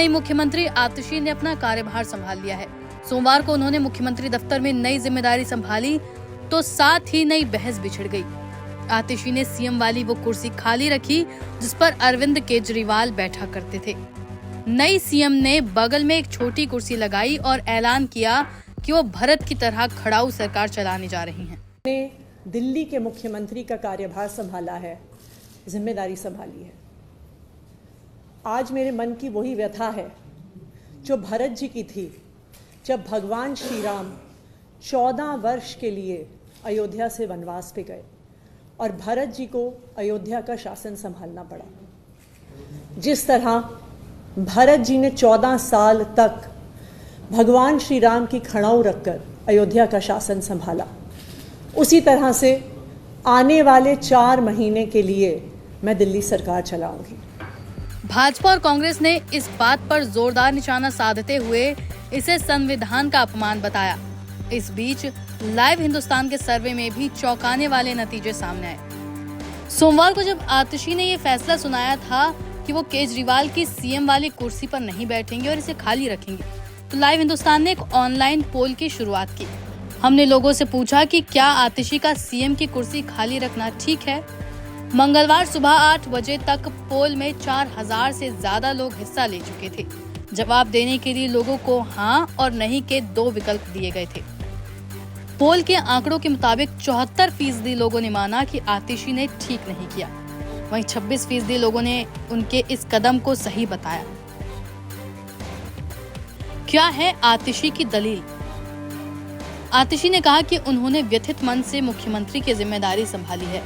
नई मुख्यमंत्री आतिशी ने अपना कार्यभार संभाल लिया है। सोमवार को उन्होंने मुख्यमंत्री दफ्तर में नई जिम्मेदारी संभाली तो साथ ही नई बहस बिछड़ गई। आतिशी ने सीएम वाली वो कुर्सी खाली रखी जिस पर अरविंद केजरीवाल बैठा करते थे। नई सीएम ने बगल में एक छोटी कुर्सी लगाई और ऐलान किया कि वो भारत की तरह खड़ाऊ सरकार चलाने जा रही हैं। दिल्ली के मुख्यमंत्री का कार्यभार संभाला है, जिम्मेदारी संभाली है। आज मेरे मन की वही व्यथा है जो भरत जी की थी जब भगवान श्री राम 14 वर्ष के लिए अयोध्या से वनवास पे गए और भरत जी को अयोध्या का शासन संभालना पड़ा। जिस तरह भरत जी ने 14 साल तक भगवान श्री राम की खड़ाऊ रखकर अयोध्या का शासन संभाला, उसी तरह से आने वाले 4 महीने के लिए मैं दिल्ली सरकार चलाऊंगी। भाजपा और कांग्रेस ने इस बात पर जोरदार निशाना साधते हुए इसे संविधान का अपमान बताया। इस बीच लाइव हिंदुस्तान के सर्वे में भी चौंकाने वाले नतीजे सामने आए। सोमवार को जब आतिशी ने ये फैसला सुनाया था कि वो केजरीवाल की सीएम वाली कुर्सी पर नहीं बैठेंगे और इसे खाली रखेंगे, तो लाइव हिंदुस्तान ने एक ऑनलाइन पोल की शुरुआत की। हमने लोगों से पूछा कि क्या आतिशी का सीएम की कुर्सी खाली रखना ठीक है। मंगलवार सुबह 8 बजे तक पोल में 4000 से ज्यादा लोग हिस्सा ले चुके थे। जवाब देने के लिए लोगों को हाँ और नहीं के 2 विकल्प दिए गए थे। पोल के आंकड़ों के मुताबिक 74% लोगों ने माना कि आतिशी ने ठीक नहीं किया, वहीं 26% लोगों ने उनके इस कदम को सही बताया। क्या है आतिशी की दलील? आतिशी ने कहा कि उन्होंने व्यथित मन से मुख्यमंत्री की जिम्मेदारी संभाली है।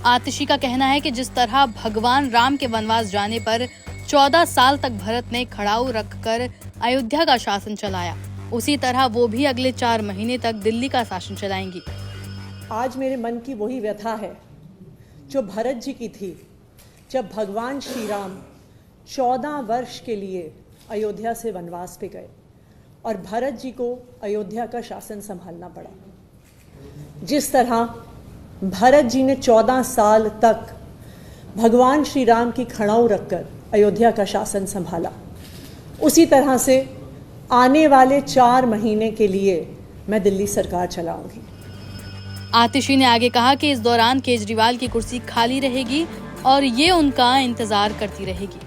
आतिशी का कहना है कि जिस तरह भगवान राम के वनवास जाने पर 14 साल तक भरत ने खड़ाऊ रखकर अयोध्या का शासन चलाया, उसी तरह वो भी अगले 4 महीने तक दिल्ली का शासन चलाएंगी। आज मेरे मन की वही व्यथा है जो भरत जी की थी जब भगवान श्री राम 14 वर्ष के लिए अयोध्या से वनवास पे गए और भरत जी को अयोध्या का शासन संभालना पड़ा। जिस तरह भरत जी ने 14 साल तक भगवान श्री राम की खड़ाऊ रखकर अयोध्या का शासन संभाला, उसी तरह से आने वाले 4 महीने के लिए मैं दिल्ली सरकार चलाऊंगी। आतिशी ने आगे कहा कि इस दौरान केजरीवाल की कुर्सी खाली रहेगी और ये उनका इंतजार करती रहेगी।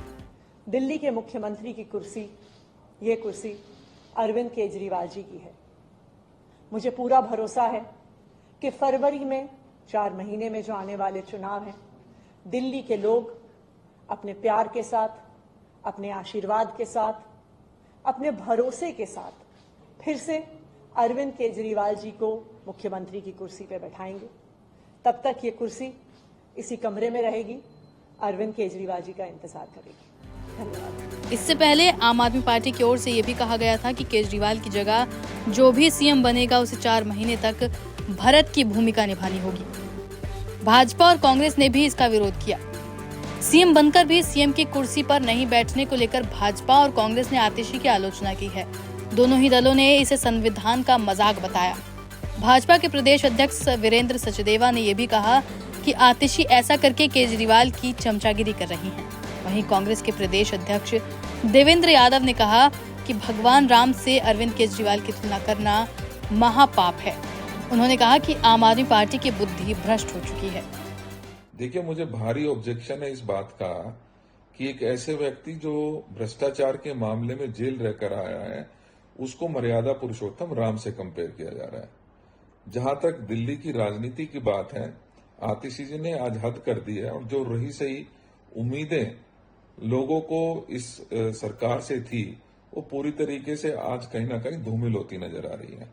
दिल्ली के मुख्यमंत्री की कुर्सी, ये कुर्सी अरविंद केजरीवाल जी की है। मुझे पूरा भरोसा है कि फरवरी में 4 महीने में जो आने वाले चुनाव हैं, दिल्ली के लोग अपने प्यार के साथ, अपने आशीर्वाद के साथ, अपने भरोसे के साथ फिर से अरविंद केजरीवाल जी को मुख्यमंत्री की कुर्सी पे बैठाएंगे। तब तक ये कुर्सी इसी कमरे में रहेगी, अरविंद केजरीवाल जी का इंतजार करेगी। धन्यवाद। इससे पहले आम आदमी पार्टी की ओर से ये भी कहा गया था कि केजरीवाल की जगह जो भी सीएम बनेगा उसे 4 महीने तक भरत की भूमिका निभानी होगी। भाजपा और कांग्रेस ने भी इसका विरोध किया। सीएम बनकर भी सीएम की कुर्सी पर नहीं बैठने को लेकर भाजपा और कांग्रेस ने आतिशी की आलोचना की है। दोनों ही दलों ने इसे संविधान का मजाक बताया। भाजपा के प्रदेश अध्यक्ष वीरेंद्र सचदेवा ने यह भी कहा कि आतिशी ऐसा करके केजरीवाल की चमचागिरी कर रही हैं। वहीं कांग्रेस के प्रदेश अध्यक्ष देवेंद्र यादव ने कहा कि भगवान राम से अरविंद केजरीवाल की तुलना करना महापाप है। उन्होंने कहा कि आम आदमी पार्टी की बुद्धि भ्रष्ट हो चुकी है। देखिए, मुझे भारी ऑब्जेक्शन है इस बात का कि एक ऐसे व्यक्ति जो भ्रष्टाचार के मामले में जेल रहकर आया है, उसको मर्यादा पुरुषोत्तम राम से कंपेयर किया जा रहा है। जहां तक दिल्ली की राजनीति की बात है, आतिशी जी ने आज हद कर दी है और जो रही सही उम्मीदें लोगों को इस सरकार से थी, वो पूरी तरीके से आज कहीं ना कहीं धूमिल होती नजर आ रही है।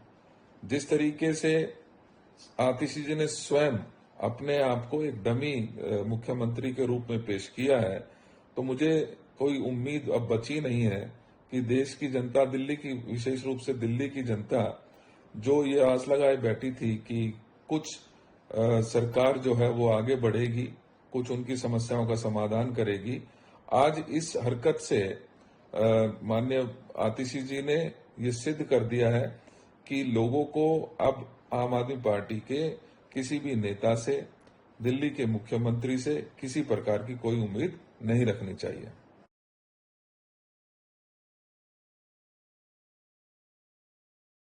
जिस तरीके से आतिशी जी ने स्वयं अपने आप को एक डमी मुख्यमंत्री के रूप में पेश किया है, तो मुझे कोई उम्मीद अब बची नहीं है कि देश की जनता, दिल्ली की, विशेष रूप से दिल्ली की जनता जो ये आस लगाए बैठी थी कि कुछ सरकार जो है वो आगे बढ़ेगी, कुछ उनकी समस्याओं का समाधान करेगी, आज इस हरकत से माननीय आतिशी जी ने ये सिद्ध कर दिया है कि लोगों को अब आम आदमी पार्टी के किसी भी नेता से, दिल्ली के मुख्यमंत्री से किसी प्रकार की कोई उम्मीद नहीं रखनी चाहिए।